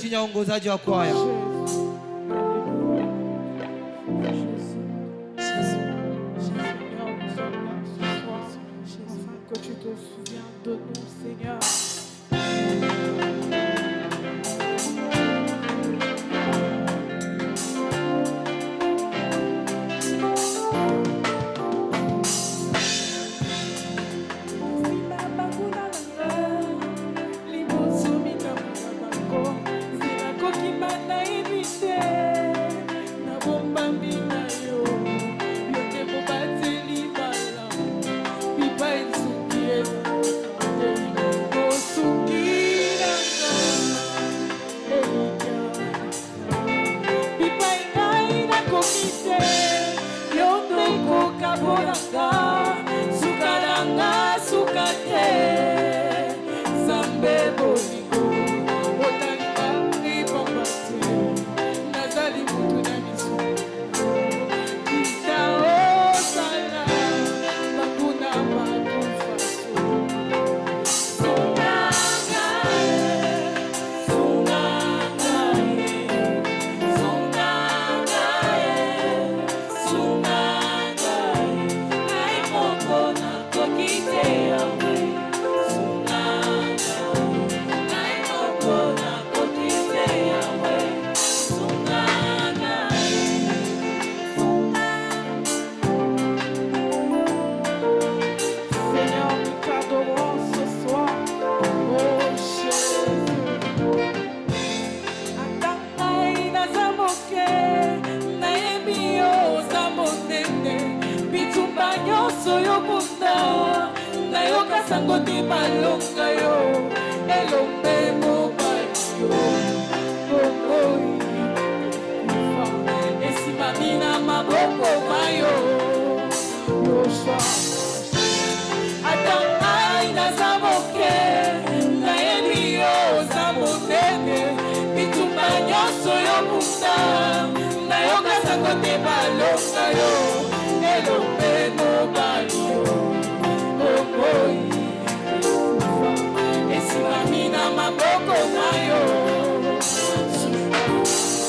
chini ya uongozaji wa kwaya. Sango di balonga yo, elombe mo balio, bokoi, esimamina maboko mayo, yosha. Atangai na zamoke, na elio zamotene, bitumba nyoso yo musa, na yoga sango di balonga yo, elombe mo balio, bokoi. Esimamina maboko mayo. Sunga,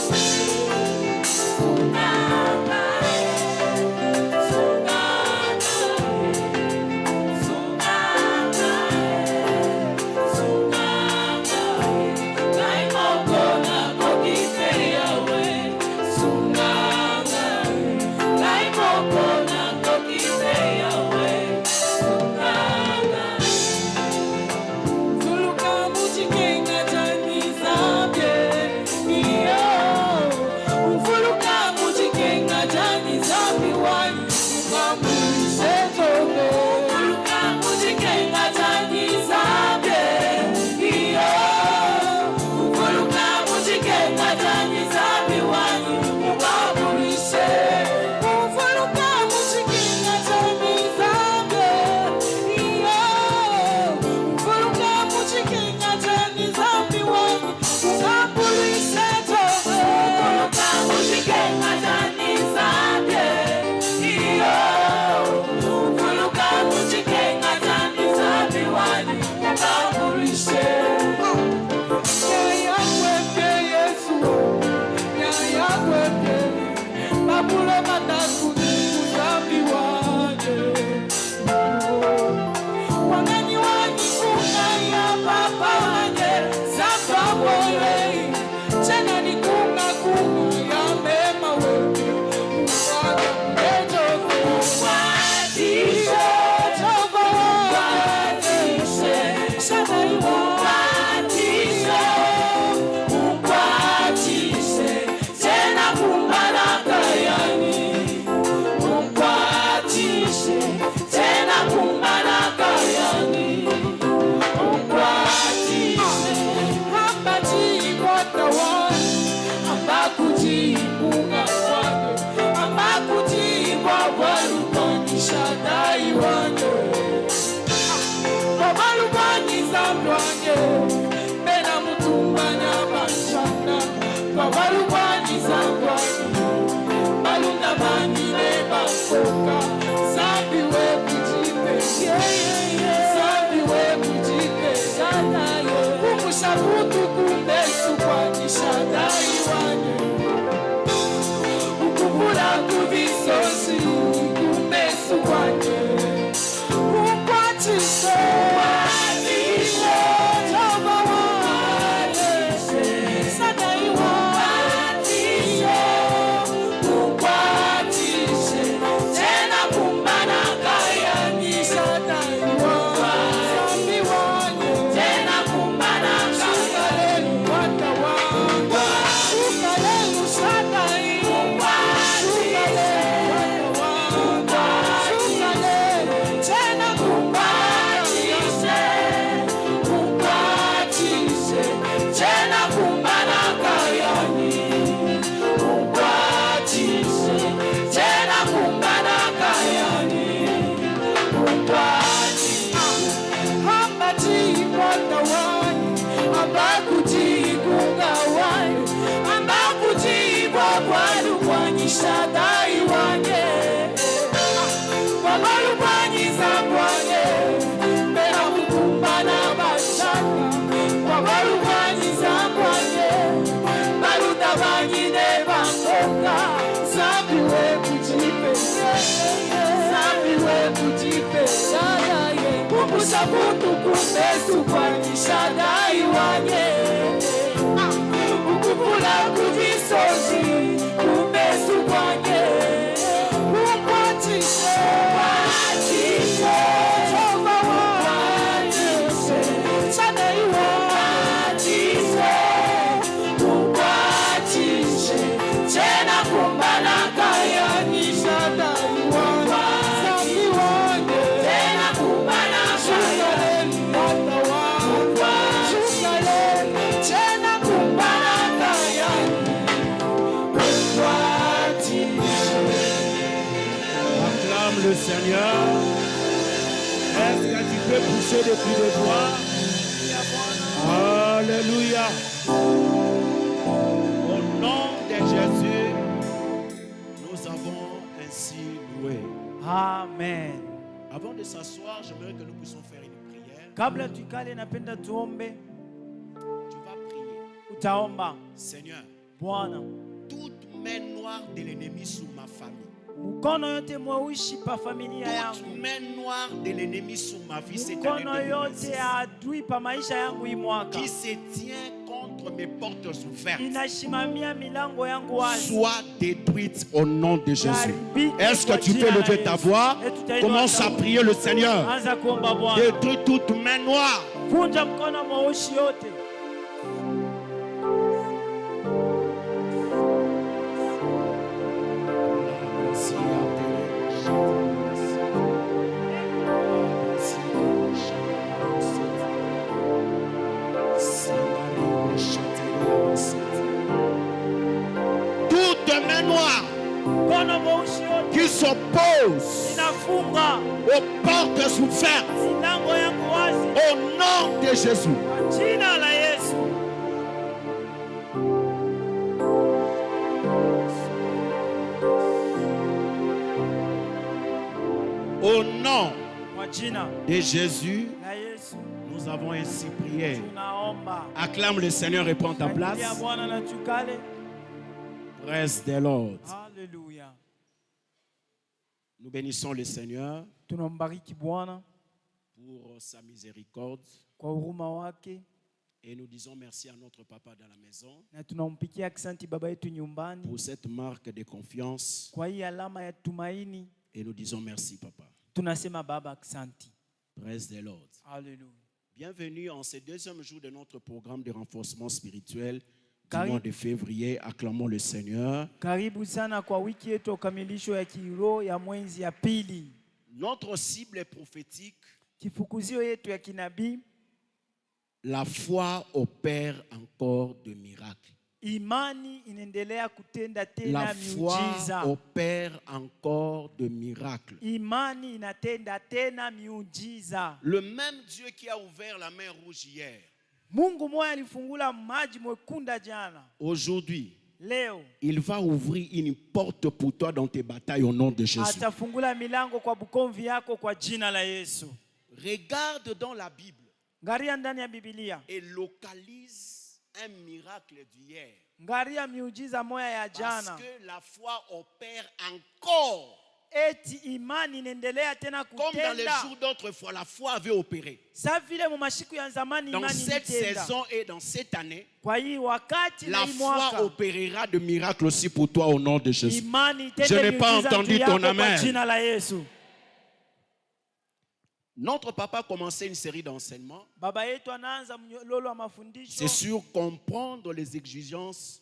Shaddai wange wabalukwanyiza bwange mbera mukumba n'abashaka wabalukwanyiza bwange baluta banyine bangoka zambiwe kujipe kumbusha kuntu kumbesu kwani Shaddai wange ukuvula kujisozi kumbesu kwange ukwatishe Jehova watishe Shaddai watishe ukwatishe tena kumbana kaya ni Shaddai wange tena kumbana kaya ni tena kumbana kaya Acclame le Seigneur. Est-ce que tu peux pousser des cris de joie? Alléluia. Au nom de Jésus, nous avons ainsi loué. Amen. Avant de s'asseoir, j'aimerais que nous puissions faire une prière. Kabla tukale napenda tuombe. Tu vas prier. Utaomba. Seigneur, Bwana, toute main noire de l'ennemi sur ma famille, mkono yote mweusi pa familia toute yangu, main noire de l'ennemi sur ma vie, cette année mkono yote 2026, ya adui pa maisha yangu hii mwaka, qui se tient contre mes portes ouvertes, inashimamia milango yangu wazi, soit détruite au nom de Jésus. Haribike Est-ce que kwa tu jina peux la lever ta Yesu. voix? Commence à sauti. prier le Seigneur. Anza kuomba Bwana. Détruis toute main noire. Vunja mkono mweusi yote. Toute main noire Mkono mweusi yote qui s'oppose inafunga aux portes ouvertes milango yangu wazi au nom de Jésus. kwa jina la Yesu. Au nom Kwa jina de Jésus, la Yesu nous avons ainsi prié. tunaomba. Acclame le Seigneur et prends ta Shangilia place. Bwana na tukale. Praise the Lord. Haleluya. Nous bénissons le Seigneur Tunambariki Bwana pour sa miséricorde kwa huruma wake et nous disons merci à notre papa dans la maison na tunampikia asante baba yetu nyumbani pour cette marque de confiance kwa hii alama ya tumaini. et nous disons merci papa. Tunasema baba asante. Praise the Lord. Haleluya. Bienvenue en ce deuxième jour de notre programme de renforcement spirituel du Karibu. mois de février. Acclamons le Seigneur. Karibu sana kwa wiki yetu ya ukamilisho ya kiroho ya mwezi ya pili. Notre cible est prophétique. Kifukuzio yetu ya kinabii, La foi opère encore de miracles. imani inaendelea kutenda La tena foi miujiza. opère encore de miracles. Imani inatenda tena miujiza. Le même Dieu qui a ouvert la mer rouge hier, Mungu moya alifungula maji mwekunda jana. aujourd'hui, Leo il va ouvrir une porte pour toi dans tes batailles au nom de Jésus. atafungula milango kwa bukomvi yako kwa jina la Yesu. Regarde dans la Bible Ngaria ndani ya Biblia. et localise un miracle d'hier. Ngaria miujiza moya ya Parce jana. que la foi opère encore. Eti imani inaendelea tena Comme dans les kutenda. jours d'autrefois, la foi avait opéré. Sa vile mu mashiku ya zamani Dans imani cette ilitenda. saison et dans cette année, Kwa hii wakati na la hii foi mwaka opérera de miracles aussi pour toi au nom de Jésus. imani Je itende n'ai pas miujiza entendu juu yako ton kwa amen. jina la Yesu. Notre papa a commencé une série d'enseignements. Baba yetu anaanza mlolo wa mafundisho C'est sur comprendre les exigences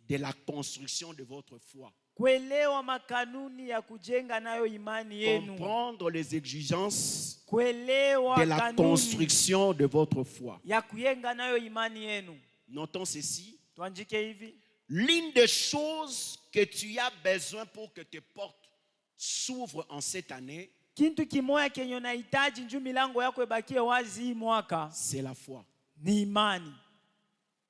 de la construction de votre foi. kuelewa makanuni ya kujenga nayo imani yenu. Comprendre les exigences Kuelewa de la kanuni construction de votre foi. ya kujenga nayo imani yenu. Notons ceci. Tuandike hivi. L'une des choses que tu as besoin pour que tes portes s'ouvrent en cette année, Kintu kimoya kenye unahitaji njoo milango yako ibakie wazi hii mwaka c'est la foi. ni imani.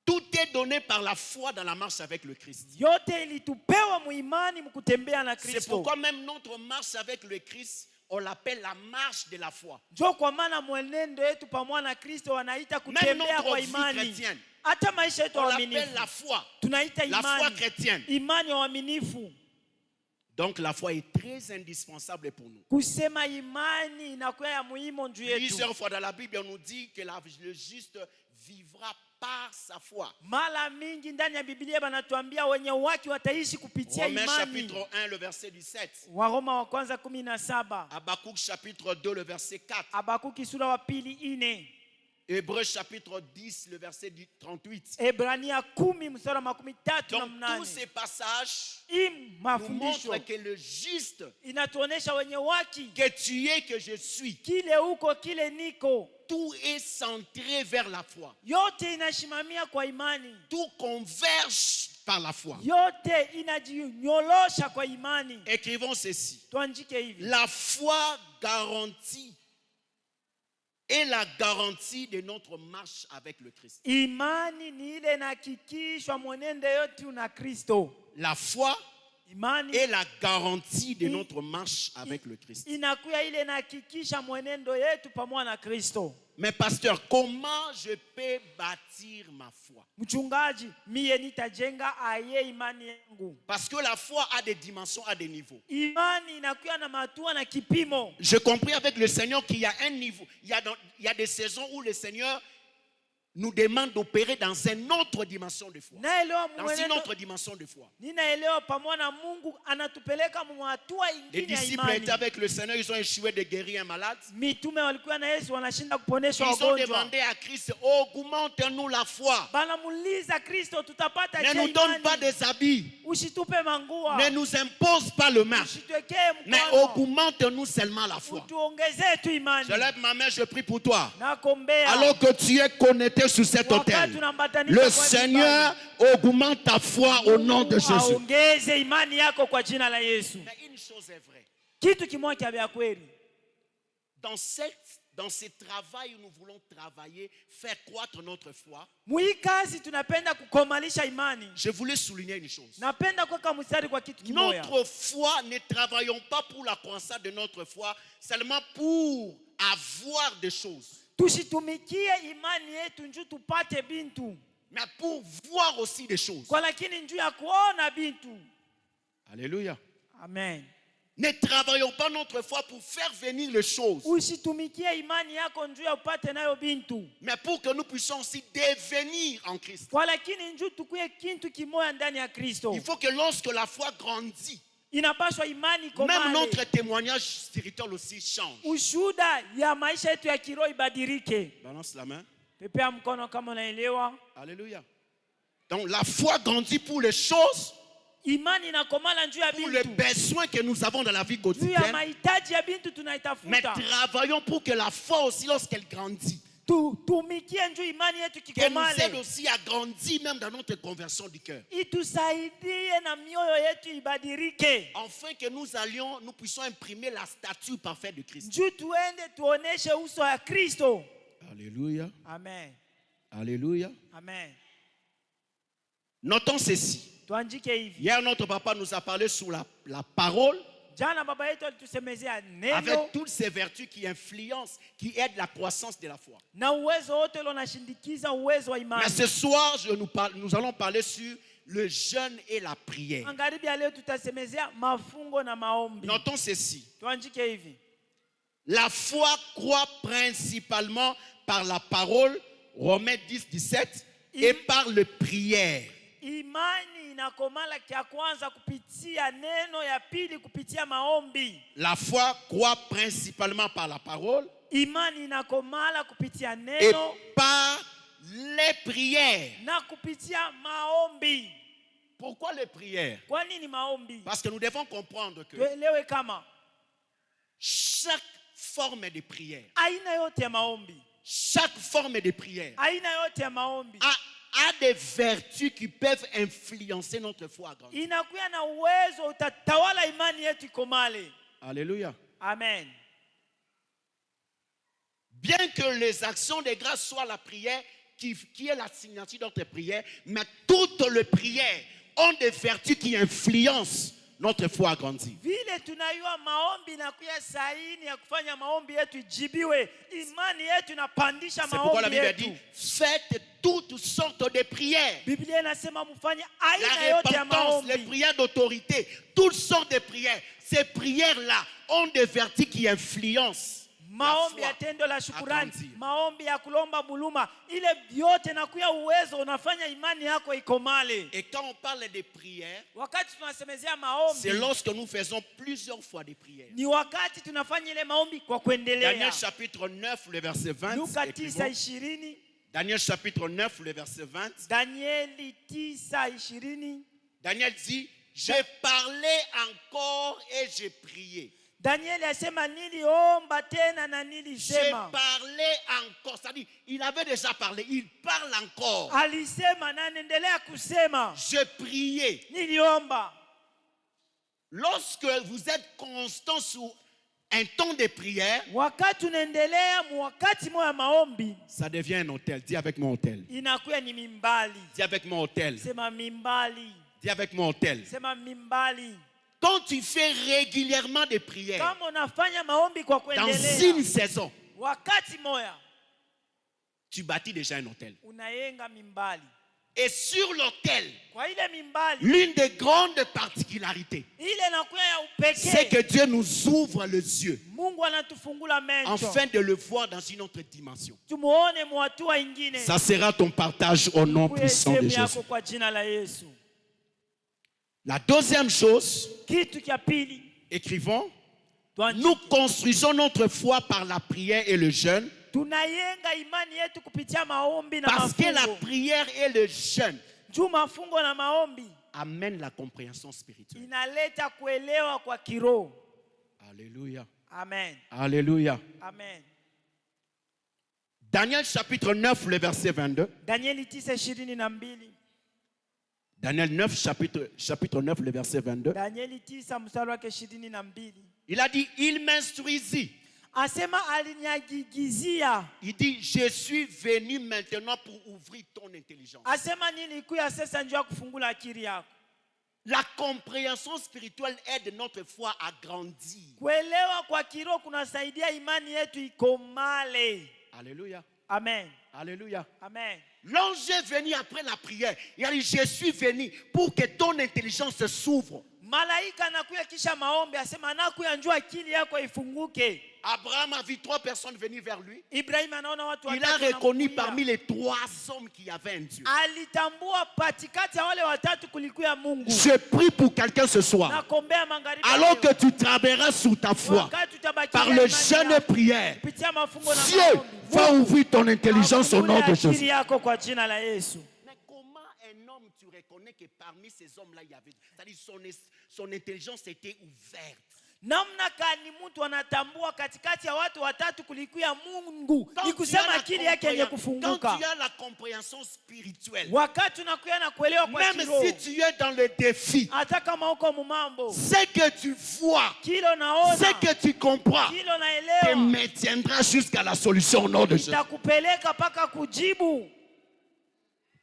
Tout été donné par la foi dans la marche avec le Christ. yote ilitupewa muimani mkutembea na C'est Kristo. pourquoi même notre marche avec le Christ, on l'appelle la marche de la foi. Njo kwa maana mwenendo yetu pamoja na Kristo wanaita Même kutembea notre kwa vie imani. chrétienne, Hata maisha yetu on ya l'appelle uaminifu la foi. tunaita La foi imani. chrétienne. Imani ya uaminifu. Donc la foi est très indispensable pour nous. Kusema imani inakuwa ya muhimu juu yetu. Plusieurs fois dans la Bible, on nous dit que le juste vivra par sa foi. Mara mingi ndani ya Biblia banatuambia wenye waki wataishi kupitia Romains imani. chapitre 1, le verset 17. Waroma wa kwanza 17. Habakkuk chapitre 2, le verset 4. Habakuki sura wa pili 4. Hébreux chapitre 10, le verset 38. Ebrania 10 mstari wa 13 na Donc 8. tous ces passages Hii nous mafundisho montrent que le juste, inatuonesha wenye waki que tu es, que je suis, kile uko kile niko, tout est centré vers la foi. yote inashimamia kwa imani, Tout converge par la foi. yote inajinyolosha kwa imani. Écrivons ceci. Tuandike hivi: La foi garantit est la garantie de notre marche avec le Christ. imani ni ile inahakikishwa mwenendo yote na Kristo. La foi Imani est la garantie de notre marche avec le Christ. inakuya ile inahakikisha mwenendo yetu pamoja na Kristo. Mais pasteur, comment je peux bâtir ma foi? Mchungaji, mie nitajenga aye imani yangu. Parce que la foi a des dimensions, a des niveaux. Imani inakuya na matua na kipimo. J'ai compris avec le Seigneur qu'il y a un niveau. Il y a des saisons où le Seigneur nous demande d'opérer dans une autre dimension de foi. Naelewa Dans une autre dimension de foi. ninaelewa pamoja na Mungu anatupeleka mwatua Les ingine ya disciples imani. étaient avec le Seigneur, ils ont échoué de guérir un malade. Mitume walikuwa na Yesu wanashinda kuponesha Ils ont wagonjwa. demandé à Christ, augmente-nous la foi. Banamuuliza Kristo, tutapata Ne je nous donne pas imani? des habits. Usitupe mangua. Ne nous impose pas le mal. Usitwekee Mais mkono. augmente-nous seulement la foi. Utuongezee tu imani. Je lève ma main, je prie pour toi. Nakombea. Alors que tu es connecté sur cet Wakati autel, unambatanisha le kwa Seigneur imani, augmente ta foi au nom de Jésus. aongeze imani yako kwa jina la Yesu. Mais une chose est vraie. Kitu kimoja vya kweli. Dans ce travail, nous voulons travailler, faire croître notre foi. Mwi kazi tunapenda kukomalisha imani. Je voulais souligner une chose. Napenda kuweka mstari kwa kitu kimoja. Notre foi, ne travaillons pas pour la croissance de notre foi, seulement pour avoir des choses. Tusitumikie imani yetu njoo tupate bintu. Mais pour voir aussi des choses. Kwa lakini njoo ya kuona bintu. Alléluia. Amen. Ne travaillons pas notre foi pour faire venir les choses, Usitumikie imani yako njoo ya upate nayo bintu. mais pour que nous puissions aussi devenir en Christ. Kwa lakini njoo tukuye kintu kimoja ndani ya Kristo. Il faut que lorsque la foi grandit, Inapaswa imani même komale. notre témoignage spirituel aussi change. Ushuda ya maisha yetu ya kiroho ibadilike. Balance la main. Pepea mkono kama unaelewa. Alléluia. Donc la foi grandit pour les choses, Imani inakomala njoo ya pour les bintu. besoins que nous avons dans la vie Juu ya quotidienne. mahitaji ya bintu Mais tunaitafuta. travaillons pour que la foi aussi, lorsqu'elle grandit, Tumikie njoo imani yetu qu'elle nous aide kikomale. aussi à grandir même dans notre conversion du cœur. Itusaidie na mioyo yetu ibadilike. Afin que nous puissions imprimer la statue parfaite de Christ. Njoo tuende tuoneshe uso wa Kristo. Alléluia. Amen. Alléluia. Amen. Notons ceci. Tuandike hivi. Hier, notre papa nous a parlé sur la parole, Jana baba yetu alitusemezea neno avec toutes ces vertus qui influencent, qui aident la croissance de la foi. na uwezo wote ule unashindikiza uwezo wa Mais imani. ce soir, nous allons parler sur le jeûne et la prière. Magharibi ya leo tutasemezea mafungo na maombi. Notons ceci. Tuandike hivi. La foi croît principalement par la parole, Romains 10, 17, et par le prière. Imani inakomala kia kwanza kupitia neno, ya pili kupitia maombi. La foi croît principalement par la parole Imani inakomala kupitia et neno par les prières. na kupitia maombi. Pourquoi les prières? Kwa nini maombi? Parce que nous devons comprendre que Tuelewe kama chaque forme de prière, aina yote ya maombi, chaque forme de prière aina yote ya maombi a des vertus qui peuvent influencer notre foi à grandir. inakuwa na uwezo utatawala imani yetu ikomale. Alléluia. Amen. Bien que les actions de grâce soient la prière qui est la signature de notre prière, mais toutes les prières ont des vertus qui influencent notre foi à grandir. Vile tunayua maombi na kuya saini ya kufanya maombi yetu ijibiwe, imani yetu inapandisha C'est pourquoi la maombi Bible yetu. dit, faites toutes sortes de prières. Biblia inasema mfanye La aina yote ya repentance, les maombi. prières d'autorité, toutes sortes de prières. Ces prières-là ont des vertus qui influencent Maombi la ya foi tendo la à shukurani, grandir. maombi ya kulomba buluma, ile yote nakuya uwezo unafanya imani yako ikomale. Et quand on parle de prières, Wakati tunasemezea maombi, c'est lorsque nous faisons plusieurs fois des prières. ni wakati tunafanya ile maombi kwa Daniel kuendelea. chapitre 9, le verset 20. Luka écrivons. 9:20, Daniel chapitre 9, le verset 20. Danieli 9:20. Daniel dit, j'ai parlé encore et j'ai prié. Danieli asema niliomba tena na J'ai nilisema. parlé encore. C'est-à-dire, il avait déjà parlé. Il parle encore. Alisema na anaendelea kusema. J'ai prié. Niliomba. Lorsque vous êtes constant sur un temps de prière, Wakati unaendelea wakati moya maombi, ça devient un hôtel. Dis avec mon hôtel. inakuwa ni mimbali. Dis avec mon hôtel. Sema mimbali. Dis avec mon hôtel. Sema mimbali. Quand tu fais régulièrement des prières, Kama unafanya maombi kwa dans une kuendelea, saison, wakati moya tu bâtis déjà un hôtel. unayenga mimbali. Et sur l'hôtel, Kwa ile mimbali, l'une des grandes particularités, ile nakuya ya c'est que upekee. Dieu nous ouvre les yeux Mungu anatufungula macho. afin de le voir dans une autre dimension. Tumuone mwatua ingine. Ça sera ton partage au nom Kuwe puissant de sehemu Jésus. yako kwa jina la Yesu. La deuxième chose, Kitu cha pili, écrivons, tuandike. nous construisons notre foi par la prière et le jeûne, Tunayenga imani yetu kupitia maombi na parce que la mafungo. prière et le jeûne Juu mafungo na maombi amènent la compréhension spirituelle. inaleta kuelewa kwa kiroho. Alléluia. Amen. Alléluia. Amen. Daniel chapitre 9, le verset 22. Danieli 9:22. Daniel 9, chapitre 9, le verset 22. Danieli 9 mstari wake 22. Il a dit, il m'instruisit. Asema aliniagigizia. Il dit, je suis venu maintenant pour ouvrir ton intelligence. Asema nilikuya sasa njoo kufungula akili yako. La compréhension spirituelle aide notre foi à grandir. Kuelewa kwa kiroho kunasaidia imani yetu ikomale. Alléluia. Amen. Alléluia. Amen. L'ange est venu après la prière. Il a dit, je suis venu pour que ton intelligence s'ouvre. Malaika anakuya kisha maombi, asema anakuya njoo akili yako ifunguke. Abraham a vu 3 personnes venir vers lui. Ibrahim anaona watu Il a watatu reconnu wanamkuia. parmi les 3 hommes qu'il y avait un Dieu. Alitambua patikati ya wale watatu kulikuya Mungu. Je prie pour quelqu'un ce soir. Nakombea magharibi. Alors leo. que tu travailleras sur ta foi, Wakati utabakia par imani le jeûne et yako, prière, kupitia mafungo na Dieu maombi, va ouvrir ton intelligence au nom de afungule akili Jésus. yako kwa jina la Yesu. Mais comment un homme, tu reconnais que parmi ces hommes-là, il y avait, c'est-à-dire son intelligence était ouverte. Namna gani mtu anatambua katikati ya watu watatu kulikuya Mungu? Quand Ni tu kusema as akili yake yenye quand kufunguka. tu as la compréhension spirituelle, Wakati unakuya na kuelewa kwa même kiroho, si tu es dans le défi, hata kama uko mumambo, ce que tu vois, kilo naona, ce que tu comprends, kilo te naelewa, maintiendra jusqu'à la solution au nom de Jésus. itakupeleka paka kujibu.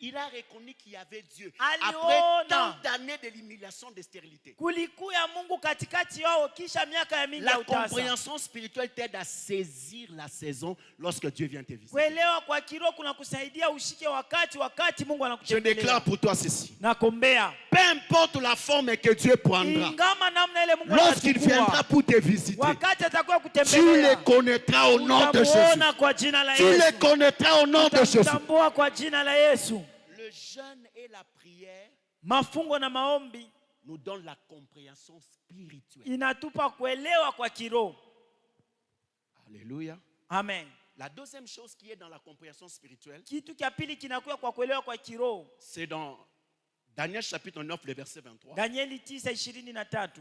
Il a reconnu qu'il y avait Dieu. Aliona. Après tant d'années de l'humiliation, de stérilité. Kulikuya Mungu katikati yao kisha miaka ya mingi ya La utasa. compréhension spirituelle t'aide à saisir la saison lorsque Dieu vient te visiter. Kuelewa kwa kiroho kuna kusaidia ushike wakati Mungu Je anakutembelea. déclare pour toi ceci. Nakombea. Peu importe la forme que Dieu prendra, Ingama namna ile Mungu lorsqu'il atachukua. viendra pour te visiter, Wakati atakuwa tu kutembelea. les connaîtras au nom de Jésus. Utamuona kwa jina la Tu les Yesu. connaîtras au nom de Jésus. Utamtambua kwa jina la Yesu. Le jeûne et la prière Mafungo na maombi nous donnent la compréhension spirituelle. inatupa kuelewa kwa kiroho. Alléluia. Amen. La deuxième chose qui est dans la compréhension spirituelle, Kitu cha pili kinakuwa kwa kuelewa kwa kiroho. c'est dans Daniel chapitre 9, le verset 23. Danieli 9:23.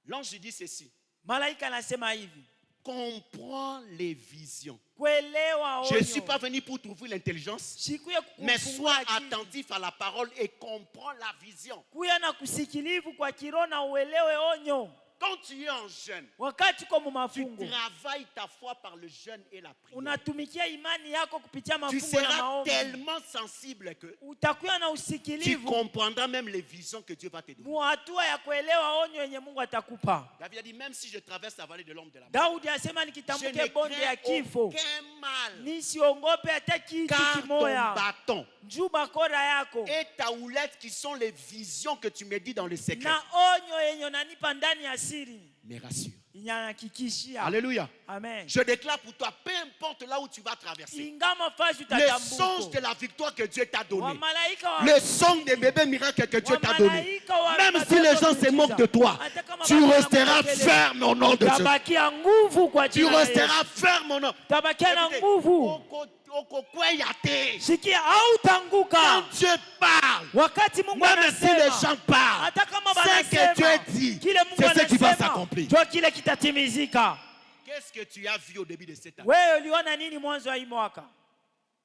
L'ange dit ceci. Malaika anasema hivi. Comprends les visions. Kuelewa Je onyo. ne suis pas venu pour trouver l'intelligence, Sikuye mais kufungua sois akili. attentif à la parole et comprends la vision. Kuya na kusikilivu kwa kiroho na uelewe onyo. Quand tu es en jeûne, wakati uko mu tu mafungo travailles ta foi par le jeûne et la prière. unatumikia imani yako kupitia Tu mafungo na seras maombi, tellement sensible que utakuwa na tu usikilivu comprendras même les visions que Dieu va te donner. mu hatua ya kuelewa onyo yenye Mungu atakupa. David a dit, même si je traverse la vallée de l'ombre de la mort, Daudi asema je nikitamke ne bonde ya crains kifo aucun mal, nisiongope hata kitu car ton kimoya, bâton juu bakora yako et ta houlette, qui sont les visions que tu me dis dans le secret, na onyo yenye unanipa ndani ya siri me rassure. inahakikishia. Alléluia. Amen. Je déclare pour toi, peu importe là où tu vas traverser, Ingama fasi le songe de utatambuko la victoire que Dieu t'a donné, wamalaika wa le son des bébés miracles que Dieu t'a donné, wamalaika wa même si les gens se moquent de toi, hata kama tu baba resteras wanamwekele, ferme au nom de Dieu. utabakia nguvu kwa Tu jina la Yesu. resteras ferme au nom. Utabakia na Écoutez, nguvu. okokweyate. Sikia, Quand hautanguka Dieu parle, wakati Mungu même si les anasema. gens parlent, Hata kama ce que Dieu banasema dit, kile Mungu c'est ce qui va anasema s'accomplir. ndio kile kitatimizika. Qu'est-ce que tu as vu au début de cette année? Wewe uliona nini mwanzo wa hii mwaka?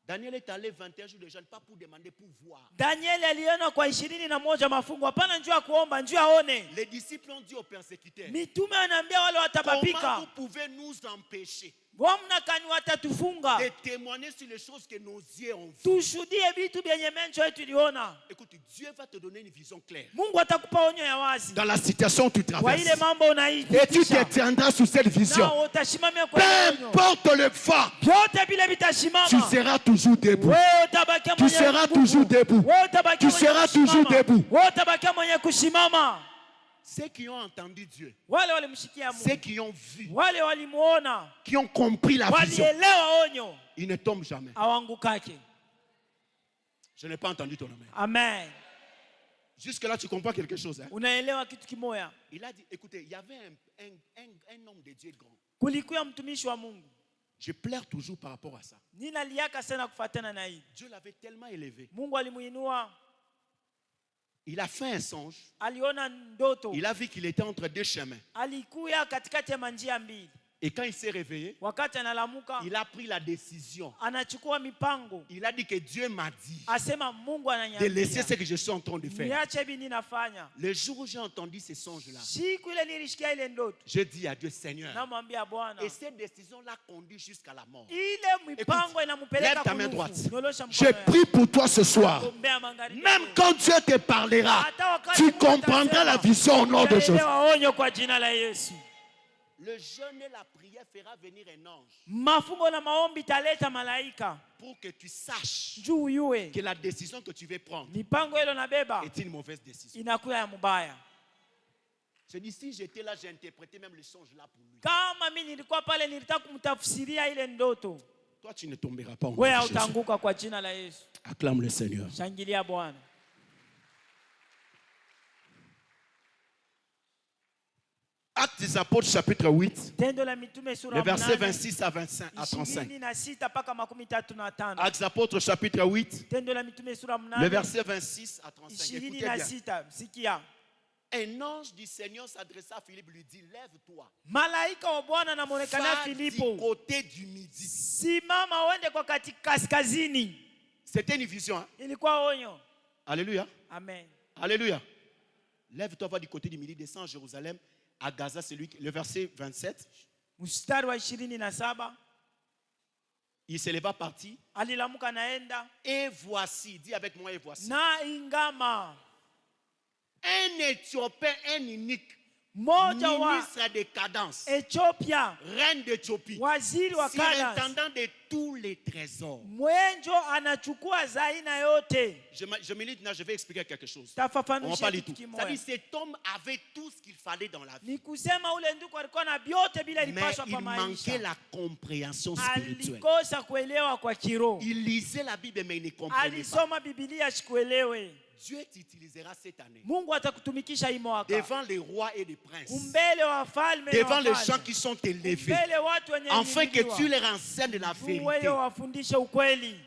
Daniel est allé 21 jours de jeûne, pas pour demander, pour voir. Danieli aliona kwa 21 mafungo, hapana njoo kuomba, njoo aone. Les disciples ont dit aux persécuteurs, Mitume anaambia wale comment watabapika, vous pouvez nous empêcher wamna kani watatufunga de témoigner sur les choses que nos yeux ont vues? tushuhudie vitu vyenye macho yetu iliona. Écoute, Dieu va te donner une vision claire Mungu atakupa onyo ya wazi dans la situation où tu kwa traverses. ile mambo Et tu te unaipitisha, tiendras sur cette vision. na utasimamia kwa Peu onyo. importe le vent, Vyote vile tu vitasimama. seras toujours debout. Wewe utabakia Tu mwenye seras nguvu. toujours debout. Wewe utabakia Tu mwenye seras kusimama. toujours debout. Wewe utabakia mwenye kusimama. Ceux qui ont entendu Dieu, Wale walimshikia ceux Mungu, qui ont vu, wale walimuona, qui ont compris la vision, walielewa onyo, ils ne tombent jamais. hawangukake. Je n'ai pas entendu ton amen. Amen. Jusque-là, tu comprends quelque chose. Hein? Unaelewa kitu kimoya? Il a dit, écoutez, il y avait un homme de Dieu grand. Kulikuwa mtumishi wa Mungu. Je pleure toujours par rapport à ça. Ninaliaka sana kufuatana na hii. Dieu l'avait tellement élevé. Mungu alimuinua, Il a fait un songe. aliona ndoto. Il a vu qu'il était entre deux chemins. Alikuya katikati ya manjia mbili. Et quand il s'est réveillé, Wakati analamuka, il a pris la décision. anachukua mipango. Il a dit que Dieu m'a dit Asema Mungu de laisser ananiambia, ce que je suis en train de faire. niache hivi ninafanya. Le jour où j'ai entendu ces songes-là, Siku ile nilishikia ile ndoto, je dis à Dieu, Seigneur, namwambia Bwana, et cette décision-là conduit jusqu'à la mort. ile mipango lève inamupeleka ta main droite. kunufu. Nyolosha Je mkono prie pour toi ce soir. yako. Ombea magharibi. Même quand Dieu te parlera, Hata wakati tu Mungu comprendras atasema, la vision au nom de Jésus. utaelewa onyo kwa jina la Yesu. Le jeûne et la prière fera venir un ange Mafungo na maombi taleta malaika pour que tu saches juu yue que la décision que tu veux prendre mipango ile nabeba est une mauvaise décision. inakuwa ya mubaya. Je dis, si j'étais là, j'ai interprété même le songe là pour lui. Kama mimi nilikuwa pale, nilitaka kumtafsiria ile ndoto. Toi, tu ne tomberas pas en Wewe nom de Jésus. hautaanguka kwa jina la Yesu. Acclame le Seigneur. Shangilia Bwana. Actes des Apôtres, chapitre 8, Tendo la mitume sura les versets 8, 26 à 25 à 35. 26 mpaka 35. Actes des Apôtres, chapitre 8, Tendo la mitume sura les 8, versets 26 à 35. Écoutez bien. 26. Sikia. Un ange du Seigneur s'adressa à Philippe, lui dit, lève-toi, Malaika wa Bwana anamuonekana va du Filipo. côté du midi. Simama uende kwa kaskazini. C'était une vision. Hein? Ilikuwa onyo. Alléluia. Amen. Alléluia. Lève-toi, va du côté du midi, descends à Jérusalem, à Gaza, le verset 27. Mstari wa 27. Il se leva parti. Alilamuka naenda. Et voici, dis avec moi, et voici. Na ingama. Un Éthiopien, un unique, Moja wa ministre de cadence, Ethiopia. reine d'Éthiopie, Waziri wa Kadas. surintendant de tous les trésors. Mwenjo anachukua za aina yote. Je milite là, je vais expliquer quelque chose. On va Tafafanushia parler kitu tout. kimoja. C'est-à-dire, cet homme avait tout ce qu'il fallait dans la vie. Ni kusema ule ndugu alikuwa na vyote bila Mais ilipaswa il pa manquait maisha. la compréhension spirituelle. Alikosa kuelewa kwa kiroho. Il lisait la Bible, mais il ne comprenait pas. Alisoma Biblia sikuelewe. Dieu t'utilisera cette année Mungu atakutumikisha hii mwaka. devant les rois et les princes, Kumbele wa falme na devant les wafalme. gens qui sont élevés, Kumbele watu wenye afin que kuinuliwa. tu leur enseignes la Wewe vérité. wafundishe ukweli.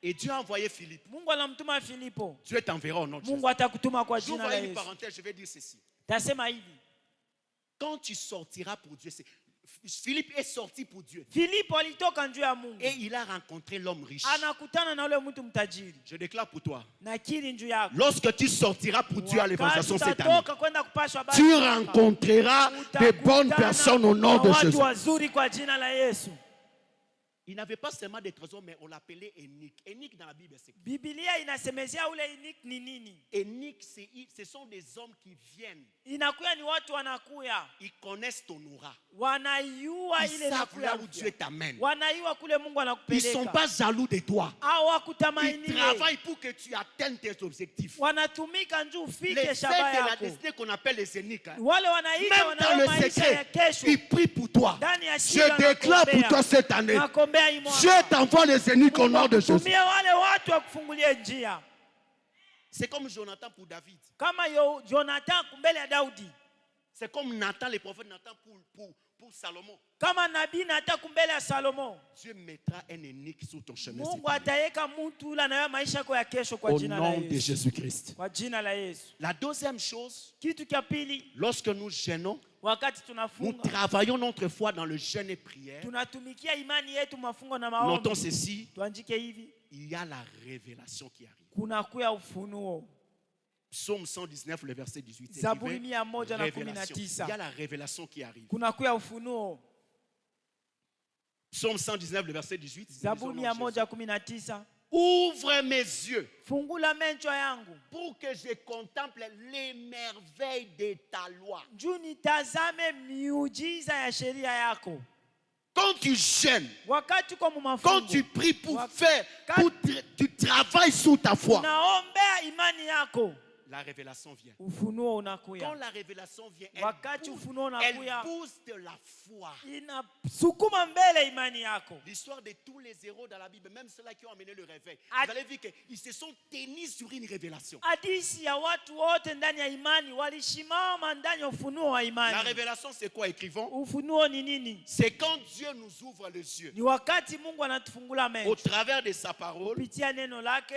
Et Dieu a envoyé Philippe. Mungu anamtuma Filipo. Dieu t'enverra au nom de Jésus. Mungu atakutuma kwa jina J'ouvre la une Yesu. parenthèse, je vais dire ceci. Tasema hivi. Quand tu sortiras pour Dieu, Philippe est sorti pour Dieu. Filipo alitoka njuu ya Mungu. Et il a rencontré l'homme riche. Anakutana na ule mtu mtajiri. Je déclare pour toi. Nakiri njuu yako. Lorsque tu sortiras pour Dieu à l'évangélisation cette année, Utatoka kwenda kupashwa habari. tu rencontreras de bonnes personnes au nom de Watu Jésus. wazuri kwa jina la Yesu. Il n'avait pas seulement des trésors, mais on l'appelait Énique. Énique dans la Bible, c'est quoi? Biblia inasemezea ule Eniki ni nini? Énique, ce sont des hommes qui viennent. Inakuya ni watu wanakuya. Ils connaissent ton aura. Wanaiua Ils ile savent nakuya. là où Dieu t'amène. Wanaiua kule Mungu Ils ne sont anakupeleka. pas jaloux de toi. Ils Hawakutamaini. travaillent pour que tu atteignes tes objectifs. Wanatumika njoo Les ufike faits shaba de la yako. destinée qu'on appelle les Éniques, hein, Wale wanaita même dans le wanaona maisha ya secret, kesho. ils prient pour toi. Ndani ya Je siri déclare pour wanakuombea. toi cette année, Nakuombea hii mwaka. Dieu t'envoie les Éniques au nom de Jésus. Tumie wale watu wakufungulie njia. C'est comme Jonathan pour David. Kama Jonathan kumbele ya Daudi. C'est comme Nathan, le prophète Nathan pour Salomon. Kama nabii Nathan kumbele ya Salomo. Dieu mettra un Énique sur ton chemin. Mungu cette année. ataweka mtu ula na maisha yako ya kesho kwa Au jina la nom de Yesu. Jésus-Christ. Kwa jina la Yesu. La deuxième chose, Kitu cha pili, lorsque nous jeûnons, wakati nous tunafunga, travaillons notre foi dans le jeûne et prière. tunatumikia imani yetu mafungo na Notons maombi. ceci, Tuandike hivi, il y a la révélation qui arrive. kuna kuya ufunuo. Psaume 119, le verset 18. c'est Zaburi écrit, 119. révélation. Il y a la révélation qui arrive. Kuna kuya ufunuo. Psaume 119, le verset 18. Zaburi Disons, non, Jésus. 119. Ouvre mes yeux Fungula macho yangu. pour que je contemple les merveilles de ta loi. Njoo nitazame miujiza ya sheria yako. Quand tu jeûnes, Wakati kwa quand mafungo. tu pries pour Wak- faire, tu travailles sur ta foi, Unaombea imani yako. la révélation vient. Ufunuo Quand unakuya. la révélation vient, Wakati ufunuo elle unakuya. booste la foi. Inasukuma mbele imani yako. L'histoire de tous les héros dans la Bible, même ceux-là qui ont amené le réveil, Ad- vous allez voir qu'ils se sont tenus sur une révélation. Hadithi ya watu wote ndani ya imani walishimama ndani ya ufunuo wa La imani. révélation, c'est quoi, écrivons? Ufunuo ni nini? C'est quand Dieu nous ouvre les yeux Ni wakati Mungu anatufungula au macho travers de sa parole kupitia neno lake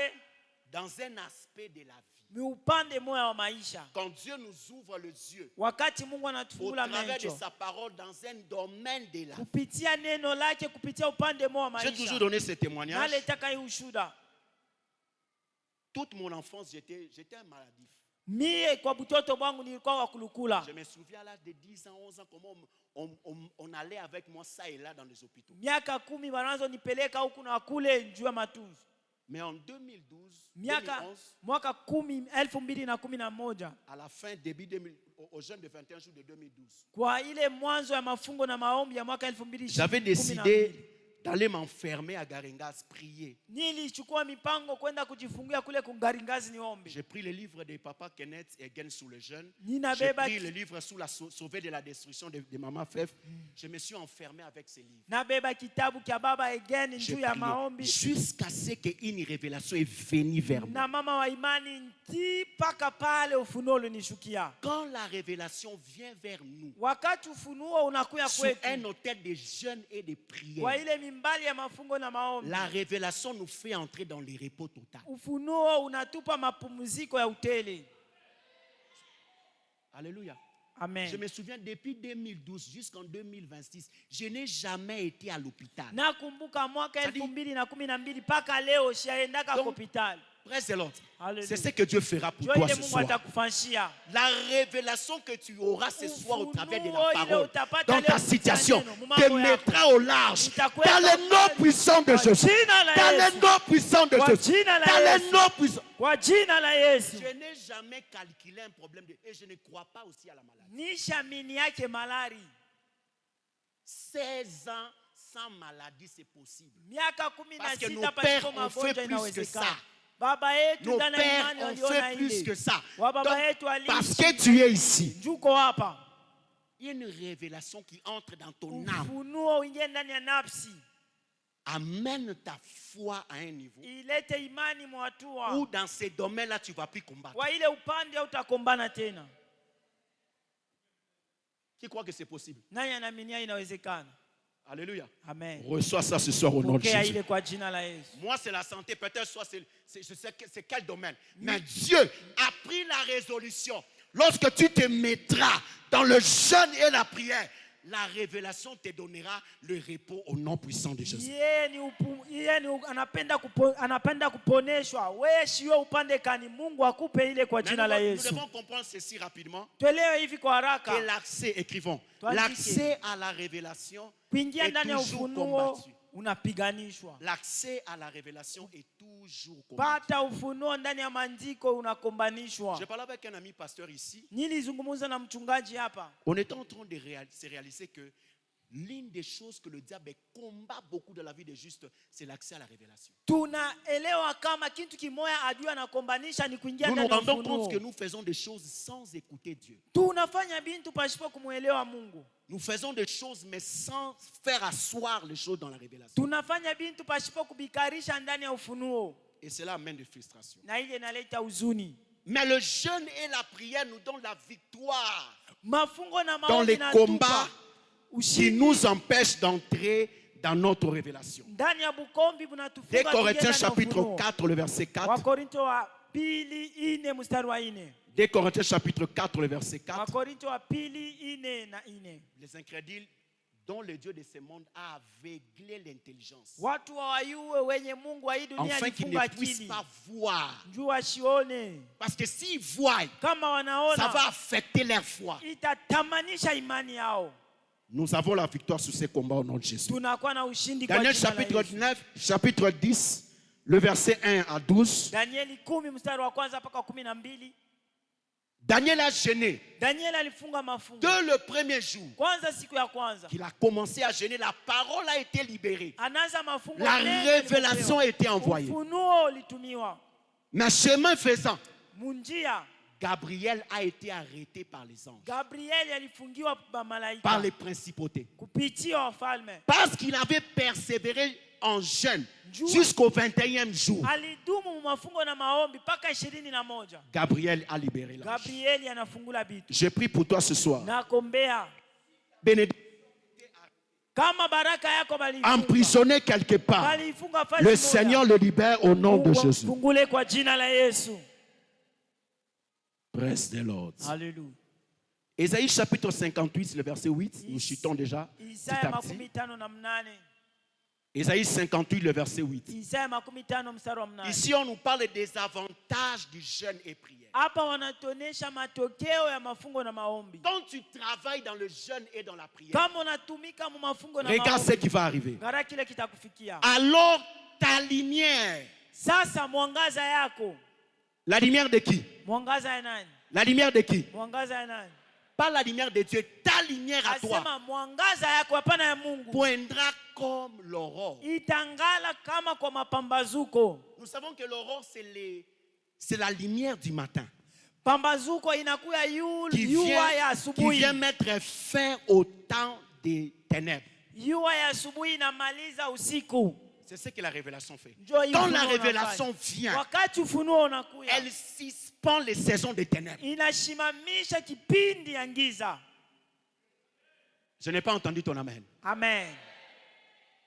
dans un aspect de la vie. ni upande moja wa maisha. Quand Dieu nous ouvre les yeux Wakati Mungu au anatufungula travers de macho sa parole dans un domaine de la vie. kupitia neno lake, kupitia upande moja wa J'ai toujours maisha. donné ce témoignage. Naletaka hii ushuda. Toute mon enfance, j'étais un maladif. Mie kwa butoto bwangu nilikuwa wa kulukula. Je me souviens à l'âge de 10 ans, 11 ans, comment on allait avec moi ça et là dans les hôpitaux. Miaka 10 wanaanza nipeleka huku na kule juu ya matunzo. Mais en 2012, Miaka 2011, mwaka 2011 à la fin, début 2000, au jeûne de 21 jours de 2012, kwa ile mwanzo ya mafungo na maombi ya mwaka 2012 j'avais décidé d'aller m'enfermer à Garingas, prier. nilichukua mipango kwenda kujifungia kule kungaringazi niombe. J'ai pris le livre de Papa Kenneth Hagin sous le jeûne. Nina J'ai beba pris le livre sous la sauvé de la destruction de Maman Fèvre. Je me suis enfermé avec ces livres. Nabeba kitabu kya baba Egeni J'ai juu ya prié maombi jusqu'à ce qu'une révélation est venue vers moi. na mama wa imani nti paka pale ufunuo ulinishukia. Quand la révélation vient vers nous, Wakati ufunuo unakuya sur un kwetu hôtel de jeûne et de kwa prière, ile mimbali ya mafungo na maombi, la révélation nous fait entrer dans le repos total. ufunuo unatupa mapumziko ya utele. Alléluia. Amen. Je me souviens, depuis 2012 jusqu'en 2026, je n'ai jamais été à l'hôpital. Nakumbuka mwaka Ça dit- 2012 mpaka leo siaendaka Donc, hospitali. Praise the Lord. Alléluia. C'est ce que Dieu fera pour Jua toi ile ce Mungu soir. atakufanyia. La révélation que tu auras ce soir au travers de la Ufunuo ile parole utapata dans leo ta kupitia situation neno, mu te mambo mettra au large Itakuweka dans le nom mbali. puissant de Kwa Jésus. jina la Dans Yesu. le nom puissant de Kwa Jésus. jina la Dans Yesu. le nom puissant. Kwa jina la Yesu. Je n'ai jamais calculé un problème et je ne crois pas aussi à la maladie. Nishamini yake malari. 16 ans sans maladie, c'est possible. Miaka Parce que 16 nos pasipo pères ont fait magonjwa plus que inawezekana. ça. Baba yetu Nos ndani ya pères imani ont waliona fait plus ile. que ça. Wa baba Donc, yetu parce aliishi. que tu es ici, Juko hapa. il y a une révélation qui entre dans ton âme. Ufunuo uingie ndani ya nafsi. Amène ta foi à un niveau Ilete imani mwatua. où dans ces domaines-là, tu ne vas plus combattre. Wa ile upande utakombana tena. Qui croit que c'est possible? Nani anaaminia inawezekana? Alléluia. Amen. Reçois ça ce soir au nom de Pokea Jésus. ile kwa jina la Yesu. Moi, c'est la santé. Peut-être soit je sais c'est quel domaine. Mais Dieu a pris la résolution. Lorsque tu te mettras dans le jeûne et la prière, la révélation te donnera le repos au nom puissant de Jésus. Anapenda kuponeshwa. Wewe shiwe upande kani, Mungu akupe ile kwa jina la Nous Yesu. devons comprendre ceci rapidement. Tuelewe hivi kwa Que haraka. l'accès, écrivons, Tuandike. l'accès à la révélation Kuingia est ndani ya toujours ufunuo combattu. unapiganishwa. L'accès à la révélation est toujours combattu. Pata ufunuo ndani ya maandiko unakombanishwa. Je parlais avec un ami pasteur ici. Nilizungumza na mchungaji hapa. On était en train de se réaliser que l'une des choses que le diable combat beaucoup dans la vie des justes, c'est l'accès à la révélation. Tunaelewa kama kitu kimoya adui anakombanisha ni kuingia Nous nous ndani ya rendons compte que ufunuo. nous faisons des choses sans écouter Dieu. Tunafanya bintu pasipo kumuelewa Mungu. Nous faisons des choses mais sans faire asseoir les choses dans la révélation. Tunafanya bintu pasipo kubikarisha ndani ya ufunuo. Et cela amène des frustrations. Na ile inaleta huzuni. Mais le jeûne et la prière nous donnent la victoire Mafungo na dans maombi les na combats qui ushindi nous empêchent d'entrer dans notre révélation. ndani ya bukombi 2 bunatufunga Corinthiens kuingia ndani ya chapitre ufunuo. 4, le verset 4. Wakorinto wa pili 4 mstari wa 4. 2 Corinthiens chapitre 4, le verset 4. Wakorinto wa pili 4 na 4. Les incrédules dont le Dieu de ce monde a aveuglé l'intelligence, Watu hawayue wenye Mungu wa hii dunia afin qu'ils alifunga ne puissent akili. pas voir. Njoo wasione. Parce que s'ils voient, Kama ça wanaona va affecter leur foi. itatamanisha imani yao. Nous avons la victoire sur ces combats au nom de Jésus. Tunakuwa na ushindi kwa Daniel jina la chapitre Yesu. 9, chapitre 10, le verset 1 à 12. Danieli 10 mstari wa kwanza mpaka 12. Daniel a gêné. Danieli alifunga mafungo. Dès le premier jour Kwanza siku ya kwanza. qu'il a commencé à gêner, la parole a été libérée. Anaanza mafungo. La neno révélation limepewa. a été envoyée. Ufunuo ulitumiwa. Mais chemin faisant, Munjia Gabriel a été arrêté par les anges, Gabrieli alifungiwa ba par malaika. les principautés. Kupitia wafalme. Parce qu'il avait persévéré en jeûne Jua. jusqu'au 21e jour. Alidumu mafungo na maombi mpaka 21. Gabriel a libéré l'ange. Gabrieli anafungula bitu. Je prie pour toi ce soir. Nakombea Bénédicte, kama baraka yako balifunga. emprisonné quelque part, Balifunga fasi le moja. Seigneur le libère au nom de Jésus. Fungule kwa jina la Yesu. Praise the Lord. Hallelujah. Ésaïe chapitre 58, le verset 8. Nous chutons déjà. Petit Isaya à petit. 58. Ésaïe 58, le verset 8. Isaya 55 mstari wa 8. Ici, on nous parle des avantages du jeûne et prière. Hapa wanatuonesha matokeo ya mafungo na maombi. Quand tu travailles dans le jeûne et dans la prière, Kama unatumika mu mafungo na regarde ce maombi. qui va arriver. Ngara kile kitakufikia. Alors, ta lumière, Sasa mwangaza yako. la lumière de qui? Mwangaza ya nani? La lumière de qui? Mwangaza ya nani? Pas la lumière de Dieu, ta lumière à toi Asema mwangaza yako hapana ya Mungu. poindra comme l'aurore. Itangala kama kwa mapambazuko. Nous savons que l'aurore, c'est la lumière du matin Pambazuko inakuya qui yua ya vient asubuhi. mettre fin au temps des ténèbres. Yua ya asubuhi inamaliza usiku. C'est ce que la révélation fait. Njoo hii Quand ufunuo la unafanya. révélation vient, Wakati ufunuo unakuya, elle suspend les saisons des ténèbres. inashimamisha kipindi ya giza. Je n'ai pas entendu ton amen. Amen.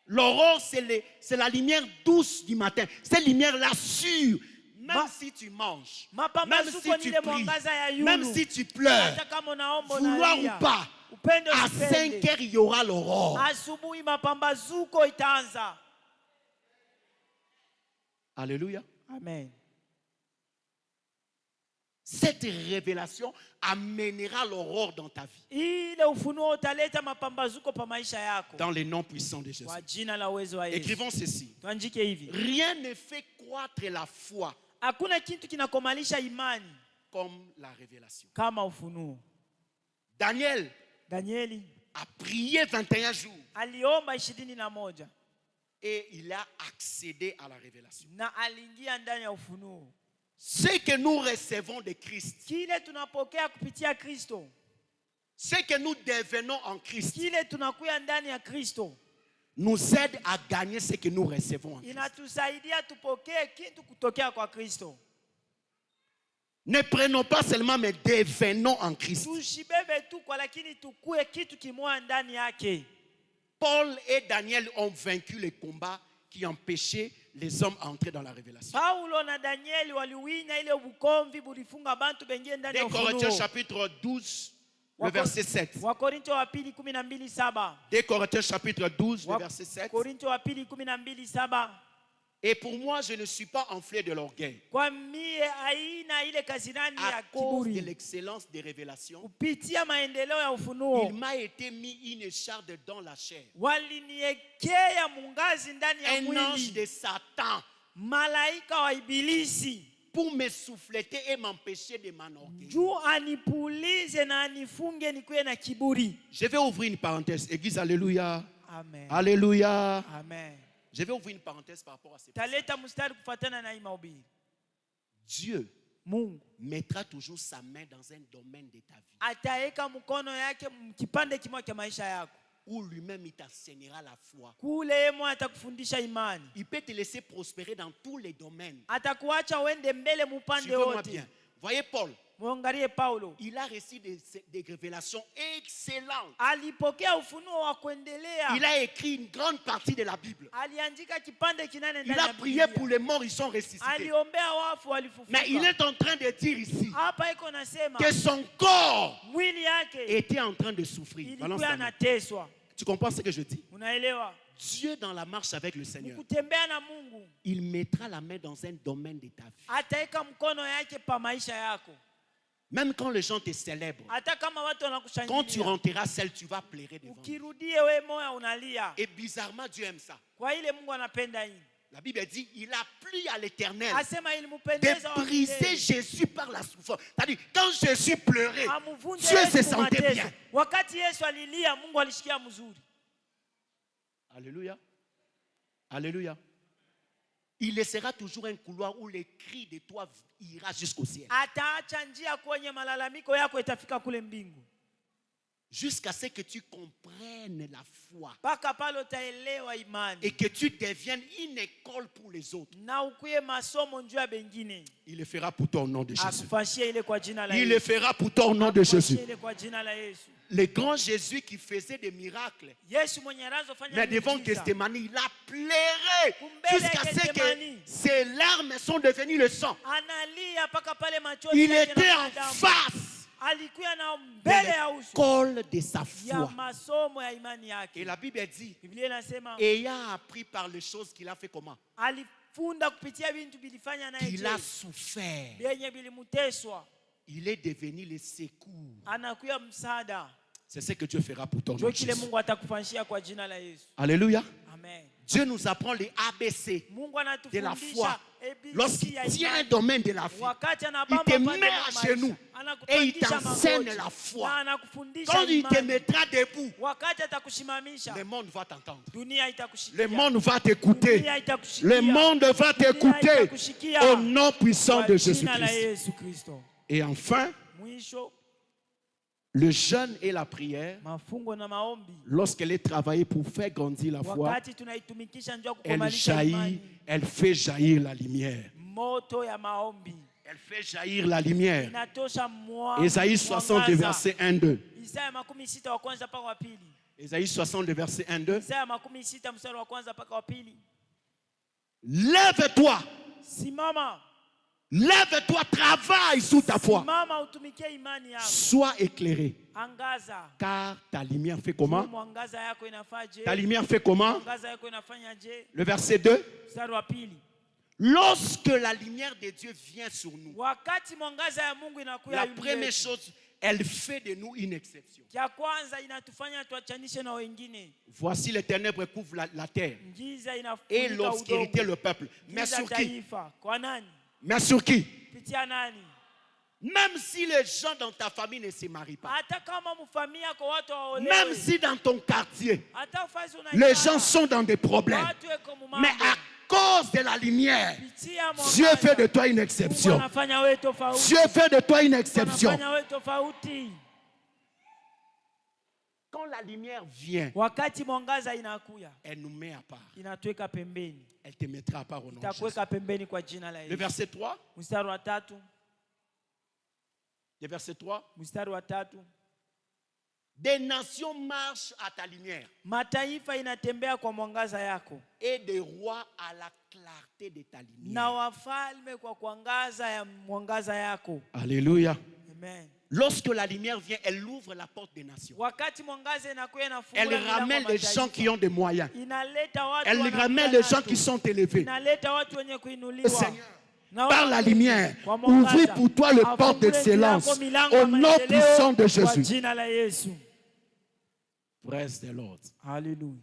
L'aurore, c'est la lumière douce du matin. Cette lumière-là sûre. Même si tu manges, même Mapambazuko si ni tu ile pries, mwangaza ya yulu. même si tu pleures, Hata kama unaomba vouloir unalia, ou pas, upende à usipende. 5 heures, il y aura l'aurore. Asubuhi mapambazuko itaanza. Alléluia. Amen. Cette révélation amènera l'aurore dans ta vie. Ile ufunuo utaleta mapambazuko pa maisha yako. Dans les noms puissants de Jésus. Kwa jina la uwezo wa Yesu. Écrivons ceci. Tuandike hivi. Rien ne fait croître la foi Hakuna kitu kinakomalisha imani comme la révélation. kama ufunuo. Daniel Danieli a prié 21 jours aliomba 21 et il a accédé à la révélation. na aliingia ndani ya ufunuo. Ce que nous recevons de Christ, Kile tunapokea kupitia Kristo, ce que nous devenons en Christ, kile tunakuya ndani ya Kristo, nous aide à gagner ce que nous recevons en Christ. inatusaidia tupokee kitu kutokea kwa Kristo. Ne prenons pas seulement, mais devenons en Christ. Tushibebe tu kwa, lakini tukue kitu kimoja ndani yake. Paul et Daniel ont vaincu les combats qui empêchaient les hommes à entrer dans la révélation. Paulo na Danieli waliwina ile bukomvi bulifunga bantu bengie ndani ya 2 Corinthiens ufunuo. chapitre 12, le verset 7. Wakorintho wa pili 12:7. 2 Corinthiens chapitre 12, le verset 7. Wakorintho wa pili 12:7. Et pour moi, je ne suis pas enflé de l'orgueil. Kwa mie aina ile kasirani À ya cause de kiburi. l'excellence des révélations, Kupitia maendeleo ya il ufunuo. m'a été mis une écharde dans la chair. Waliniekea mungazi ndani ya Un ange mwili. de Satan Malaika wa ibilisi. pour me souffleter et m'empêcher de m'enorgueillir. Juu anipulize na anifunge nikuwe na kiburi. Je vais ouvrir une parenthèse. Église, alléluia. Amen. Alléluia. Amen. Je vais ouvrir une parenthèse par rapport à ces passages. Taleta mstari kufuatana na hii mahubiri. Dieu Mungu mettra toujours sa main dans un domaine de ta vie ataeka mkono yake kipande kimoja cha maisha yako. où lui-même il t'enseignera la foi. Kule yeye atakufundisha imani. Il peut te laisser prospérer dans tous les domaines. Atakuacha uende mbele mupande Suivez-moi wote. bien. Voyez Paul, Muangalie Paulo. il a reçu des révélations excellentes. Alipokea ufunuo wa kuendelea. Il a écrit une grande partie de la Bible. Aliandika kipande kinane Il ndani a ya prié Biblia. pour les morts, ils sont ressuscités. Aliombea wafu walifufuka. Mais il est en train de dire ici Hapa iko nasema que son corps mwili yake était en train de souffrir. Balance ilikuwa ta main. anateswa. Tu comprends ce que je dis? Unaelewa? Dieu, dans la marche avec le Seigneur, Kutembea na Mungu. il mettra la main dans un domaine de ta vie. Ataeka mkono yake pa maisha yako. Même quand les gens te célèbrent, Hata kama watu quand tu wanakushangilia. rentreras seul, tu vas pleurer devant Dieu. Ukirudie we moya unalia. Et bizarrement, Dieu aime ça. Kwa ile Mungu anapenda hii. La Bible dit, il a plu à l'Éternel Asema ilimpendeza de briser Jésus par la souffrance. C'est-à-dire, quand Jésus pleurait, amuvunje Dieu se Yesu sentait mateso. bien. Wakati Yesu alilia, Mungu alishikia mzuri. Alléluia. Alléluia. Il laissera toujours un couloir où les cris de toi ira jusqu'au ciel. Ataacha njia kwenye malalamiko yako itafika kule mbingu. Jusqu'à ce que tu comprennes la foi Paka pale utaelewa imani. et que tu deviennes une école pour les autres. Na ukuye masomo njoo ya bengine. Il le fera pour toi au nom de Jésus. Akufashie ile kwa jina la Il Yesu. le fera pour toi au nom de Jésus. Akufashie ile kwa jina la Yesu. Le grand Jésus qui faisait des miracles, Yesu mwenye anazo fanya mais devant miujiza. Gethsemane, il a pleuré Kumbele jusqu'à ce Gethsemane. que ses larmes sont devenues le sang. Analia paka pale machozi Il yake était na en damu. face Alikuwa na de mbele ya uso l'école de sa ya foi. masomo ya imani Et yake. la Bible dit, Biblia inasema ayant appris par les choses qu'il a fait comment? alifunda kupitia vitu vilifanya naye Il je. a souffert. Vyenye vilimuteswa. Il est devenu le secours. Anakuwa msaada. C'est ce que Dieu fera pour ton nom. Ndio kile Jésus. Mungu atakufanyia kwa jina la Yesu. Alléluia. Amen. Dieu nous apprend les ABC Mungu de la foi. anatufundisha ABC Lorsqu'il ya tient un imani. domaine de la vie, Wakati il anabamba te pande met ya à maisha, genoux et il anakufundisha t'enseigne magoti, la foi. na anakufundisha Quand il te imani. mettra debout, Wakati atakusimamisha, le monde va t'entendre. dunia itakushikia. Le monde va t'écouter. Dunia itakushikia. Le monde va Dunia t'écouter itakushikia. au nom puissant Kwa de jina la Jésus-Christ. Yesu Kristo. Et enfin, Mwisho, le jeûne et la prière, mafungo na maombi. lorsqu'elle est travaillée pour faire grandir la foi, Wakati tunaitumikisha njoo elle kukomalisha jaillit, imani. elle fait jaillir la lumière. Moto ya maombi. Elle fait jaillir la lumière. Inatosha mwanga. Ésaïe 60, verset 1-2. Isaya 60 wa kwanza mpaka wa pili. Ésaïe 60, verset 1-2. Isaya 60 mstari wa kwanza mpaka wa pili. Lève-toi, Simama. lève-toi, travaille sous ta foi. Simama utumikie imani yako. Sois éclairé, Angaza. car ta lumière fait comment? Mwangaza yako inafaje? Ta lumière fait comment? Mwangaza yako inafanyaje? Le verset 2. Mstari wa pili. Lorsque la lumière de Dieu vient sur nous, Wakati mwangaza ya Mungu inakuya la juu première yetu, chose, elle fait de nous une exception. cha kwanza inatufanya tuachanishe na wengine. Voici les ténèbres couvrent la terre Giza et inafunika l'obscurité udongo. le peuple. Mais Giza sur qui? taifa. Kwa nani? Mais sur qui? Pitia nani? Même si les gens dans ta famille ne se marient pas, Hata kama mfamia yako watu waolewe. même si dans ton quartier, Hata ufazi les gens sont dans des problèmes, watu weko mumambo. mais à cause de la lumière, Pitia Dieu mwangaza. fait de toi une Mungu exception. anafanya wewe tofauti. Dieu fait de toi une exception. Anafanya wewe tofauti. Quand la lumière vient, Wakati mwangaza inakuya, elle nous met à part. inatuweka pembeni. Elle te mettra à part au nom de Jésus. Itakuweka pembeni kwa jina la Le Yesu. verset 3. Mstari wa 3. Le verset 3. Mstari wa 3. Des nations marchent à ta lumière Mataifa inatembea kwa mwangaza yako, et des rois à la clarté de ta na lumière. wafalme kwa kuangaza ya mwangaza yako. Alléluia. Amen. Lorsque la lumière vient, elle ouvre la porte des nations. Wakati mwangaza inakuja inafungua Elle milango ya ramène les mataifa. gens qui ont des moyens. Inaleta watu Elle wanakuwa ramène les gens nacho. qui sont élevés. Inaleta watu wenye kuinuliwa. Seigneur, Na par watu la lumière, kwa mwangaza, ouvris pour toi le porte afungule d'excellence. milango ya Au nom maendeleo puissant de kwa Jésus. jina la Yesu. Praise the Lord. Hallelujah.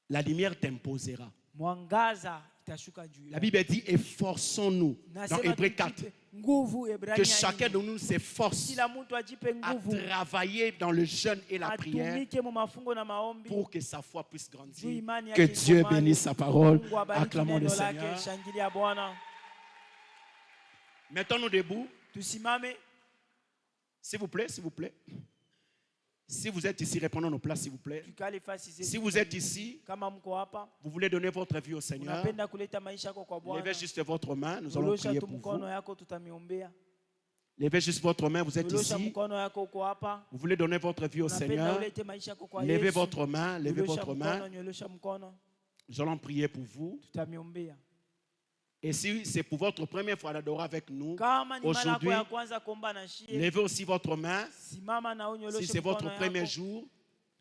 La lumière t'imposera. Mwangaza itashuka juu. La Bible dit efforçons-nous dans Nasema Hébreux tujipe 4 nguvu, Ebrania que chacun de 4. nous s'efforce Kila mtu ajipe à nguvu travailler dans le jeûne et la prière atumike mu mafungo na maombi pour que sa foi puisse juu grandir. imani Que yake Dieu ikomale. bénisse sa parole. Mungu abariki Acclamons le neno lake, Seigneur. shangilia Bwana. Mettons-nous debout. Tusimame. S'il vous plaît, s'il vous plaît. Si vous êtes ici, répondons nos places, s'il vous plaît. Tukale fasi zetu. Si vous êtes ici, Kama mko hapa, vous voulez donner votre vie au Seigneur, unapenda kuleta maisha yako kwa Bwana. levez juste votre main, nous allons Nyosha prier tu pour mkono vous. yako tutamiombea. Levez juste votre main, vous êtes Nyosha ici. mkono yako uko hapa. Vous voulez donner votre vie au Unapenda Seigneur. ulete maisha yako kwa Levez Yesu. votre main, levez Nyosha votre mkono, main. nyosha mkono. Nous allons prier pour vous. Tutamiombea. Et si c'est pour votre première fois d'adorer avec nous, Kama ni mara yako aujourd'hui, ya kwanza kuomba na shie, levez aussi votre main. simama na unyoloshe Si c'est votre mkono premier yako. jour,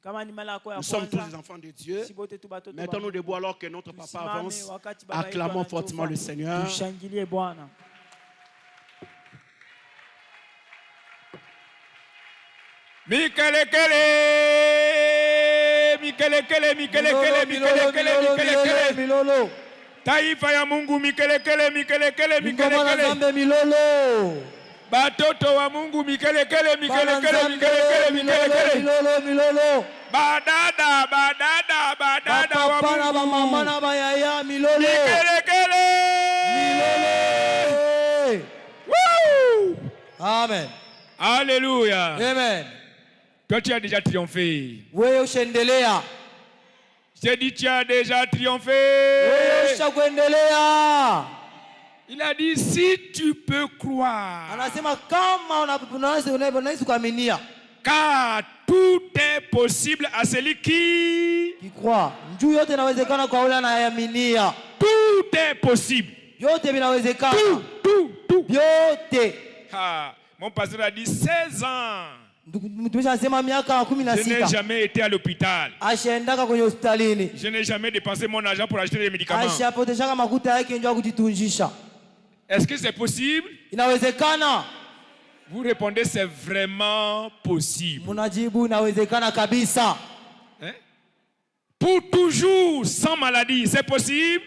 Kama ni mara yako ya nous sommes tous kwanza, des enfants de Dieu. si bote tu batoto Mettons-nous ba- debout alors que notre papa tusimame avance. wakati baba yetu Acclamons anatoka. fortement le Seigneur. Tushangilie Bwana. Mikelekele. Milolo. Taifa ya Mungu mikelekele. Ngoma na Nzambe milolo. Batoto wa Mungu mikelekele. Milolo. Badada wa Papa na Mungu mama na bayaya milolo. mikelekele. Milolo. Woo! Amen. Alléluia. Amen. Toi tu as déjà triomphé. Wewe ushendelea. J'ai dit tu as déjà Wewe triomphé. ushakuendelea. Il a dit si tu peux croire. Anasema kama unaweza kuaminia. Car tout est possible à celui qui... Kikwa. Njuu yote inawezekana kwa yule anayeaminia. Tout est possible. Yote vinawezekana. Tout. Yote. Ah, mon pasteur a dit 16 ans. Mtumishi anasema miaka Je n'ai 16. jamais été à l'hôpital. Ashaendaka kwenye hospitalini. Je n'ai jamais dépensé mon argent pour acheter des médicaments. Ashapoteshaka makuta yake ndio kujitunjisha. Est-ce que c'est possible? Inawezekana. Vous répondez c'est vraiment possible. Munajibu inawezekana kabisa. Hein? Pour toujours sans maladie, c'est possible?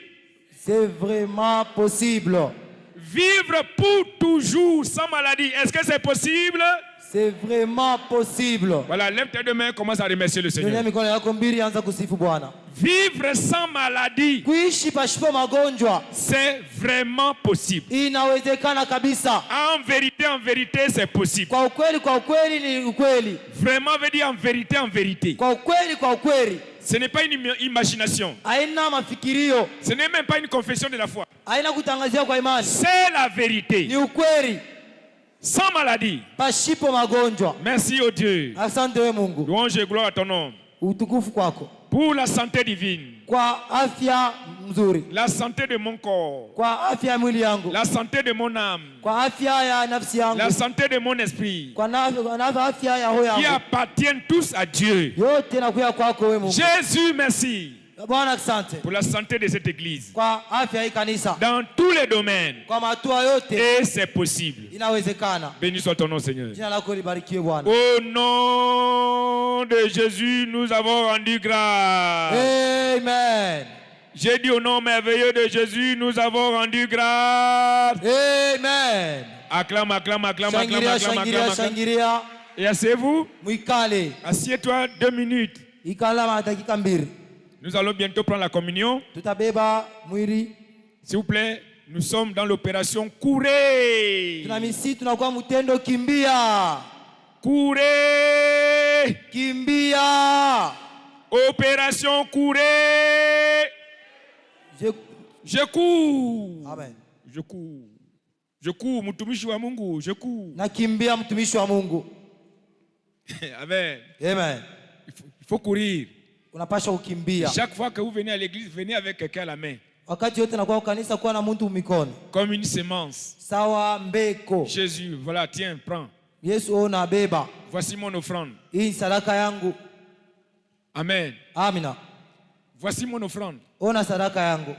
C'est vraiment possible. Vivre pour toujours sans maladie, est-ce que c'est possible? C'est vraiment possible. Voilà, lève tes deux mains, commence à remercier le Seigneur. Nyanyua mikono yako mbili, anza kusifu Bwana. Vivre sans maladie, Kuishi pasipo magonjwa c'est vraiment possible. inawezekana kabisa. En vérité, c'est possible. Kwa ukweli ni ukweli. Vraiment veut dire en vérité. Kwa ukweli. Ce n'est pas une imagination. Haina mafikirio. Ce n'est même pas une confession de la foi. Haina kutangazia kwa imani. C'est la vérité. Ni ukweli. Sans maladie. Pasipo magonjwa. Merci au Dieu. Asante we Mungu. Louange et gloire à ton nom. Utukufu kwako. Pour la santé divine. Kwa afya mzuri. La santé de mon corps. Kwa afya ya mwili yangu. La santé de mon âme. Kwa afya ya nafsi yangu. La santé de mon esprit. Kwa afya ya roho Qui yangu. appartiennent tous à Dieu. Yote nakuya kwako we Mungu. Jésus, merci. Bwana asante. Pour la santé de cette église. Kwa afya hii kanisa. Dans tous les domaines. Kwa matua yote. Et c'est possible. Inawezekana. Béni soit ton nom, Seigneur. Jina lako libarikiwe Bwana. Au nom de Jésus, nous avons rendu grâce. Amen. J'ai dit au nom merveilleux de Jésus, nous avons rendu grâce. Amen. Acclame. Shangiria. Et asseyez-vous. Mwikale. Assieds-toi 2 minutes. Ikala dakika mbili. Nous allons bientôt prendre la communion. Tutabeba mwili. S'il vous plaît, nous sommes dans l'opération Courez. Tunamisi tunakuwa mtendo kimbia. Courez. Kimbia. Opération Courez. Je cours. Amen. Je cours, mtumishi wa Mungu, je cours. Nakimbia mtumishi wa Mungu. Amen. Amen. Il faut courir. Unapaswa kukimbia. Chaque fois que vous venez à l'église, venez avec quelqu'un à la main. wakati yote nakuwa kanisa kuwa na mtu mikono comme une semence. sawa mbeko. Jésus, voilà, tiens, prends. Yesu ona beba, Voici mon offrande. hii sadaka yangu. Amen. Amina. Voici mon offrande. Ona sadaka yangu.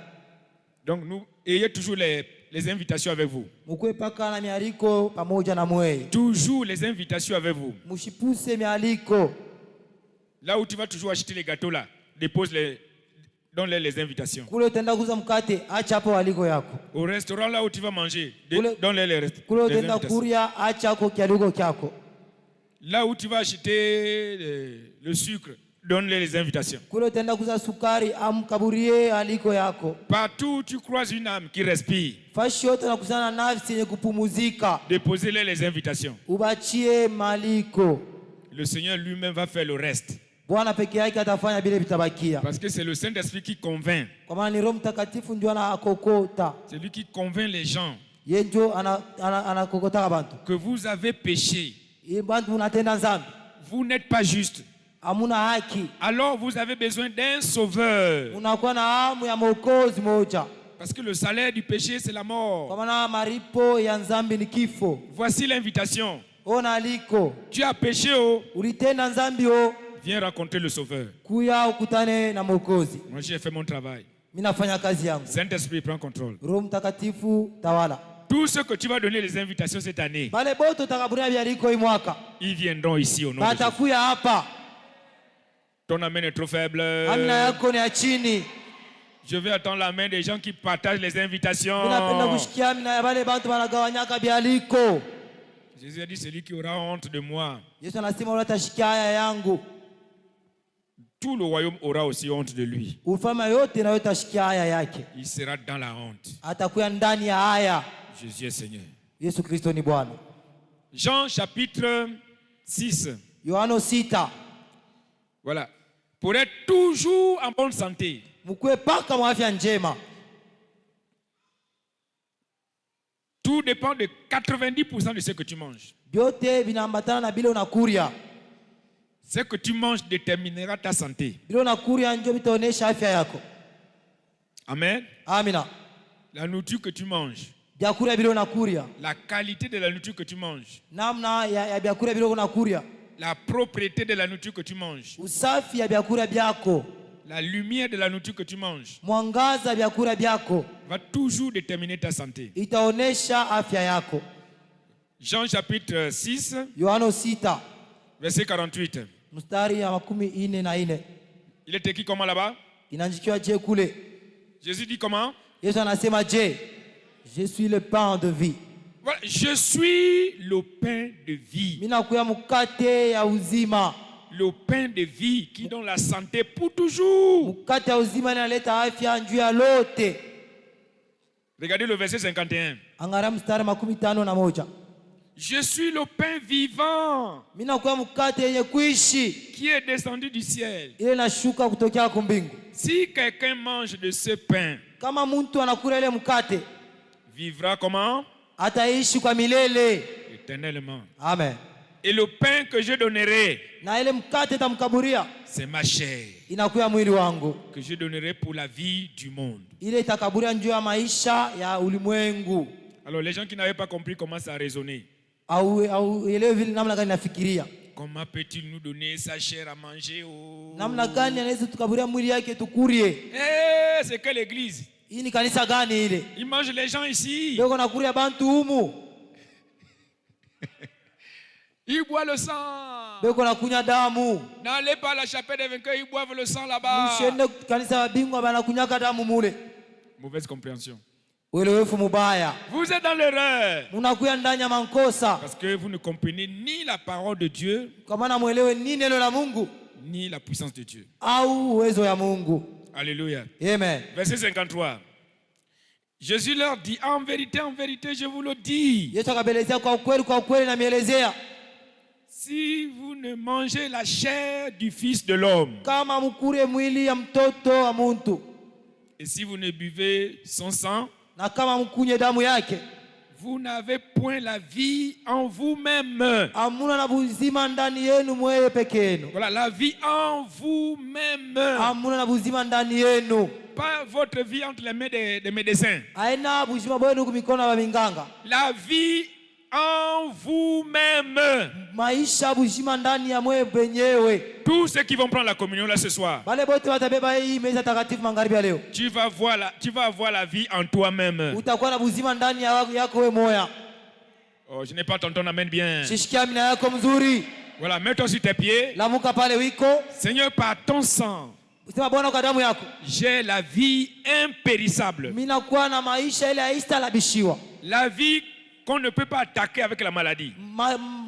Donc, nous ayez toujours les invitations avec vous. Mukwe paka na mialiko pamoja na mwei. Toujours les invitations avec vous. Mushipuse mialiko. Là où tu vas toujours acheter les gâteaux là, dépose-les, donne-les les invitations. Kule utaenda kuuza mkate, acha hapo waliko yako. Au restaurant là où tu vas manger, donne-les Kule les utaenda invitations. kuria, acha hapo kialiko kyako. Là où tu vas acheter le sucre, donne-les les invitations. Kule utaenda kuuza sukari, amkaburie aliko yako. Partout où tu croises une âme qui respire, Fashi yote nakuzana na nafsi yenye kupumuzika. déposez-les les invitations. Ubachie maliko. Le Seigneur lui-même va faire le reste. Bwana peke yake atafanya bila vitabakia. Parce que c'est le Saint-Esprit qui convainc. Kwa maana ni Roho Mtakatifu ndio anakokota. C'est lui qui convainc les gens Yeye ndio anakokota abantu. que vous avez péché. Yeye bantu unatenda nzambi. Vous n'êtes pas juste. Hamuna haki. Alors vous avez besoin d'un sauveur. Unakuwa na hamu ya mwokozi moja. Parce que le salaire du péché, c'est la Kwa mort. maana maripo ya nzambi ni kifo. Voici l'invitation. Ona aliko. Tu as péché, oh. Ulitenda nzambi o. Viens rencontrer le sauveur. Kuya ukutane na mwokozi. Moi, j'ai fait mon travail. Mimi nafanya kazi yangu. Saint-Esprit, prends contrôle. Roho Mtakatifu tawala. Tous ceux que tu vas donner les invitations cette année, Bale boto utakaburia bialiko hii mwaka. ils viendront ici au nom de Jésus. Batakuya hapa. Ton amen est trop faible. Amina yako ni ya chini. Je vais attendre la main des gens qui partagent les invitations. Mimi napenda kushikia amina ya bale bantu wanagawanyaka bialiko. Jésus a dit, celui qui aura honte de moi, Yesu anasema ule atashikia haya yangu. tout le royaume aura aussi honte de lui. Ufalme yote nayo itashikia haya yake. Il sera dans la honte. Atakuya ndani ya haya. Jésus est Seigneur. Yesu Kristo ni Bwana. Jean chapitre 6. Yohano 6. Voilà. Pour être toujours en bonne santé. Mkuwe paka mwa afya njema. Tout dépend de 90% de ce que tu manges. Byote vinaambatana na bile unakuria. Ce que tu manges déterminera ta santé. Bile unakuria ndio vitaonesha afya yako. Amen. Amina. La nourriture que tu manges, Byakuria bile unakuria. la qualité de la nourriture que tu manges, Namna ya byakuria bile unakuria. la propriété de la nourriture que tu manges, Usafi ya byakuria byako. la lumière de la nourriture que tu manges Mwangaza byakuria byako. va toujours déterminer ta santé. Itaonesha afya yako. Jean chapitre 6, Yohano 6. verset 48. Mstari ya 44. Il est écrit comment là-bas? Inaandikiwa je kule. Jésus dit comment? Yesu anasema je suis le pain de vie. Voilà, je suis le pain de vie. Mimi nakuya mukate ya uzima. Le pain de vie qui donne la santé pour toujours. Mukate ya uzima inaleta afya njuu ya lote. Regardez le verset 51. Angalia mstari 51. Je suis le pain vivant Mimi nakuya mukate yenye kuishi. qui est descendu du ciel. Ile nashuka kutokea kwa mbingu. Si quelqu'un mange de ce pain, Kama mtu anakula ile mkate, vivra comment? ataishi kwa milele. Éternellement. Amen. Et le pain que je donnerai, Na ile mkate tamkaburia c'est ma chair inakuya mwili wangu. que je donnerai pour la vie du monde. Ile itakaburia njuu ya maisha ya ulimwengu. Alors les gens qui n'avaient pas compris comment ça a résonné, Au elewe vile namna gani nafikiria. comment peut-il nous donner sa chair à manger? Oh. Namna gani anaweza tukaburia mwili yake tukurie? Eh, c'est quelle église? Hii ni kanisa gani ile? Ils mangent les gens ici. Beko nakuria bantu humu. Ils boivent le sang. Beko nakunya damu. N'allez pas à la chapelle des vainqueurs, ils boivent le sang là-bas. Mshende kanisa ya bingwa banakunyaka damu mule. Mauvaise compréhension. Uelewefu mubaya. Vous êtes dans l'erreur. Munakuya ndani ya mankosa. Parce que vous ne comprenez ni la parole de Dieu, Kwa maana muelewe ni neno la Mungu ni la puissance de Dieu. au uwezo ya Mungu. Alléluia. Amen. Verset 53. Jésus leur dit, en vérité, je vous le dis, Yesu akabelezea kwa ukweli na mielezea. si vous ne mangez la chair du Fils de l'homme, Kama mukure mwili ya mtoto wa muntu et si vous ne buvez son sang, na kama mkunye damu yake, vous n'avez point la vie en vous-même. amuna na buzima ndani yenu mweye peke yenu. Voilà, la vie en vous-même. Amuna na buzima ndani yenu. pas votre vie entre les mains des médecins. haina buzima bwenu kumikono ya minganga. La vie en vous-même. Maisha buzima ndani ya mwe benyewe. Tous ceux qui vont prendre la communion là ce soir, Bale bote watabeba hii meza takatifu magharibi ya leo. tu vas avoir la vie en toi-même. Utakuwa na buzima ndani yako wewe moya. Oh, je n'ai pas ton amène bien. Shishikia mina yako mzuri. Voilà, mets-toi sur tes pieds. Lamuka pale wiko. Seigneur, par ton sang, Usema Bwana kwa damu yako. j'ai la vie impérissable. Mina kuwa na maisha ile haistalabishiwa. La vie qu'on ne peut pas attaquer avec la maladie.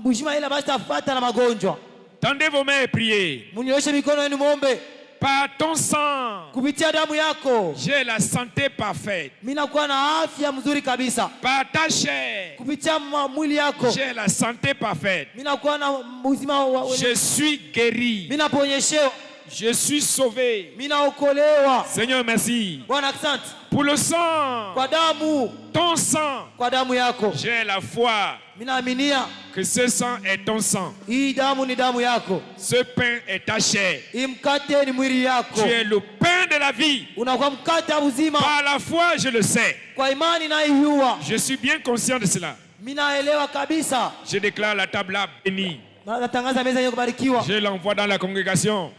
Buzima ile basi tafuata na magonjwa. Tendez vos mains et priez. Mnioshe mikono yenu muombe. Par ton sang, Kupitia damu yako. j'ai la santé parfaite. Mina kuwa na afya mzuri kabisa. Par ta chair, Kupitia mwili yako. j'ai la santé parfaite. Mina kuwa na uzima Je suis guéri. Mina ponyeshewa. Je suis sauvé. Mina okolewa. Seigneur, merci. Bwana asante. Pour le sang, Kwa damu. ton sang, Kwa damu yako. j'ai la foi Mina aminia. que ce sang est ton sang. Hii damu ni damu yako. Ce pain est ta chair. Hii mkate ni mwili yako. Tu es le pain de la vie. Unakuwa mkate wa uzima. Par la foi, je le sais. Kwa imani na iyua. Je suis bien conscient de cela. Minaelewa kabisa. Je déclare la table là bénie. Natangaza meza yenye kubarikiwa. Je l'envoie dans la congrégation.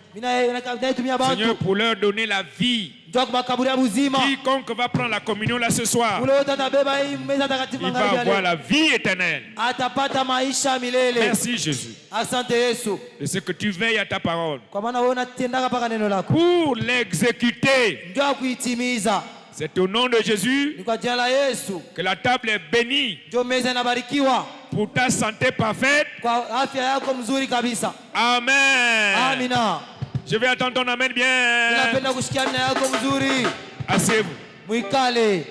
Naitumia bantu. Seigneur, pour leur donner la vie. Njoo kwa makaburi ya buzima. Quiconque va prendre la communion là ce soir, Ule wote atabeba hii meza takatifu il va magharibi ya avoir leo. la vie éternelle. Atapata maisha milele. Merci Jésus Asante Yesu. de ce que tu veilles à ta parole Kwa maana wewe unatendaka paka neno lako. pour l'exécuter. Njoo kuitimiza. C'est au nom de Jésus Ni kwa jina la Yesu. que la table est bénie Njoo meza inabarikiwa pour ta santé parfaite. kwa afya yako mzuri kabisa. Amen. Amina. Je vais attendre ton amen bien. Ninapenda kushikia amina yako mzuri. Asseyez-vous. Mwikale.